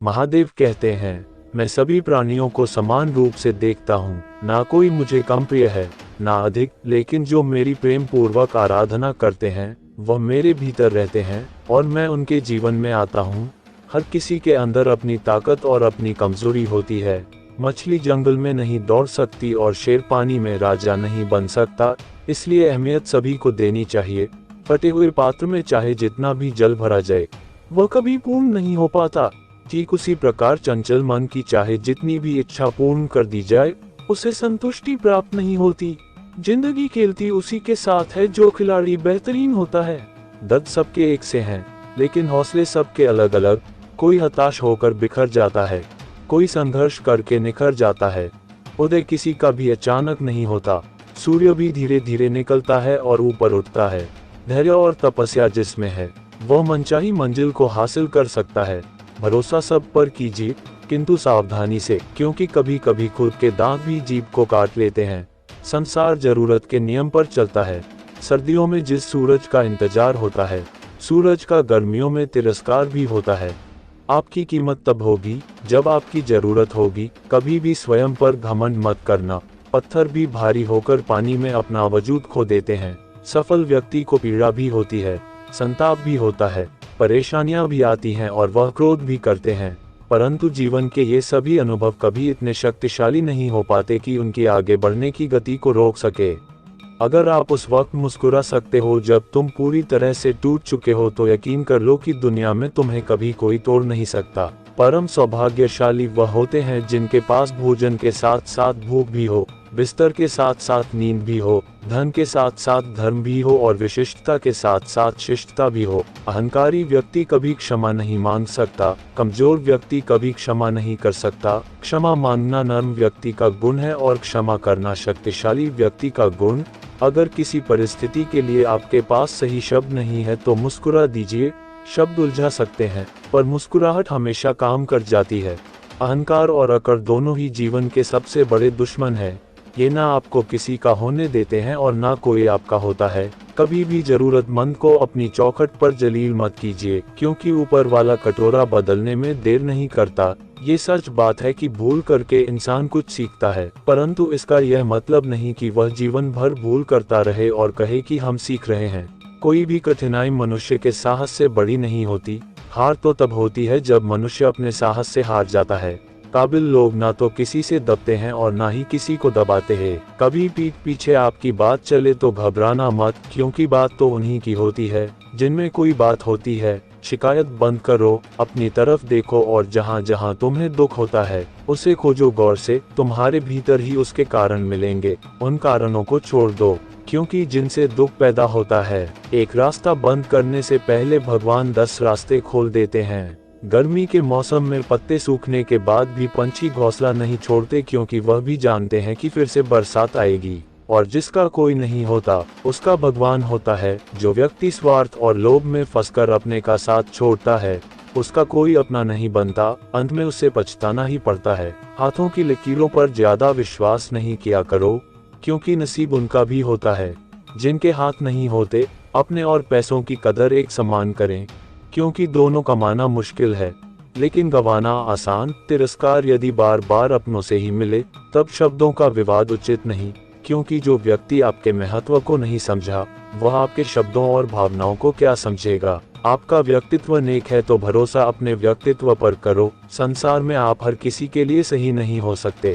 महादेव कहते हैं, मैं सभी प्राणियों को समान रूप से देखता हूँ, ना कोई मुझे कम प्रिय है ना अधिक, लेकिन जो मेरी प्रेम पूर्वक आराधना करते हैं वह मेरे भीतर रहते हैं और मैं उनके जीवन में आता हूँ। हर किसी के अंदर अपनी ताकत और अपनी कमजोरी होती है। मछली जंगल में नहीं दौड़ सकती और शेर पानी में राजा नहीं बन सकता, इसलिए अहमियत सभी को देनी चाहिए। फटे हुए पात्र में चाहे जितना भी जल भरा जाए वह कभी पूर्ण नहीं हो पाता। ठीक उसी प्रकार चंचल मन की चाहे जितनी भी इच्छा पूर्ण कर दी जाए उसे संतुष्टि प्राप्त नहीं होती। जिंदगी खेलती उसी के साथ है जो खिलाड़ी बेहतरीन होता है। दर्द सबके एक से हैं, लेकिन हौसले सबके अलग अलग। कोई हताश होकर बिखर जाता है, कोई संघर्ष करके निखर जाता है। उदय किसी का भी अचानक नहीं होता, सूर्य भी धीरे धीरे निकलता है और ऊपर उठता है। धैर्य और तपस्या जिसमें है वह मनचाही मंजिल को हासिल कर सकता है। भरोसा सब पर कीजिए, किंतु सावधानी से, क्योंकि कभी कभी खुद के दांत भी जीभ को काट लेते हैं। संसार जरूरत के नियम पर चलता है। सर्दियों में जिस सूरज का इंतजार होता है, सूरज का गर्मियों में तिरस्कार भी होता है। आपकी कीमत तब होगी जब आपकी जरूरत होगी। कभी भी स्वयं पर घमंड मत करना। पत्थर भी भारी होकर पानी में अपना वजूद खो देते हैं। सफल व्यक्ति को पीड़ा भी होती है, संताप भी होता है, परेशानियां भी आती हैं और वह क्रोध भी करते हैं, परंतु जीवन के ये सभी अनुभव कभी इतने शक्तिशाली नहीं हो पाते कि उनकी आगे बढ़ने की गति को रोक सके। अगर आप उस वक्त मुस्कुरा सकते हो जब तुम पूरी तरह से टूट चुके हो, तो यकीन कर लो कि दुनिया में तुम्हें कभी कोई तोड़ नहीं सकता। परम सौभाग्यशाली वह होते हैं जिनके पास भोजन के साथ साथ भूख भी हो, बिस्तर के साथ साथ नींद भी हो, धन के साथ साथ धर्म भी हो और विशिष्टता के साथ साथ शिष्टता भी हो। अहंकारी व्यक्ति कभी क्षमा नहीं मांग सकता, कमजोर व्यक्ति कभी क्षमा नहीं कर सकता। क्षमा मांगना नर्म व्यक्ति का गुण है और क्षमा करना शक्तिशाली व्यक्ति का गुण। अगर किसी परिस्थिति के लिए आपके पास सही शब्द नहीं है तो मुस्कुरा दीजिए। शब्द उलझा सकते हैं, पर मुस्कुराहट हमेशा काम कर जाती है। अहंकार और अकड़ दोनों ही जीवन के सबसे बड़े दुश्मन हैं। ये ना आपको किसी का होने देते हैं और ना कोई आपका होता है। कभी भी जरूरतमंद को अपनी चौखट पर जलील मत कीजिए, क्योंकि ऊपर वाला कटोरा बदलने में देर नहीं करता। ये सच बात है कि भूल करके इंसान कुछ सीखता है, परंतु इसका यह मतलब नहीं कि वह जीवन भर भूल करता रहे और कहे कि हम सीख रहे हैं। कोई भी कठिनाई मनुष्य के साहस से बड़ी नहीं होती। हार तो तब होती है जब मनुष्य अपने साहस से हार जाता है। काबिल लोग ना तो किसी से दबते हैं और ना ही किसी को दबाते हैं। कभी पीठ पीछे आपकी बात चले तो घबराना मत, क्योंकि बात तो उन्हीं की होती है जिनमें कोई बात होती है। शिकायत बंद करो, अपनी तरफ देखो और जहाँ जहाँ तुम्हें दुख होता है उसे खोजो गौर से। तुम्हारे भीतर ही उसके कारण मिलेंगे। उन कारणों को छोड़ दो, क्योंकि जिनसे दुख पैदा होता है, एक रास्ता बंद करने से पहले भगवान 10 रास्ते खोल देते हैं। गर्मी के मौसम में पत्ते सूखने के बाद भी पंछी घोंसला नहीं छोड़ते, क्योंकि वह भी जानते हैं कि फिर से बरसात आएगी। और जिसका कोई नहीं होता उसका भगवान होता है। जो व्यक्ति स्वार्थ और लोभ में फंसकर अपने का साथ छोड़ता है उसका कोई अपना नहीं बनता, अंत में उसे पछताना ही पड़ता है। हाथों की लकीरों पर ज्यादा विश्वास नहीं किया करो, क्योंकि नसीब उनका भी होता है जिनके हाथ नहीं होते। अपने और पैसों की कदर एक समान करें, क्योंकि दोनों कमाना मुश्किल है लेकिन गंवाना आसान। तिरस्कार यदि बार बार अपनों से ही मिले तब शब्दों का विवाद उचित नहीं, क्योंकि जो व्यक्ति आपके महत्व को नहीं समझा वह आपके शब्दों और भावनाओं को क्या समझेगा। आपका व्यक्तित्व नेक है तो भरोसा अपने व्यक्तित्व पर करो। संसार में आप हर किसी के लिए सही नहीं हो सकते।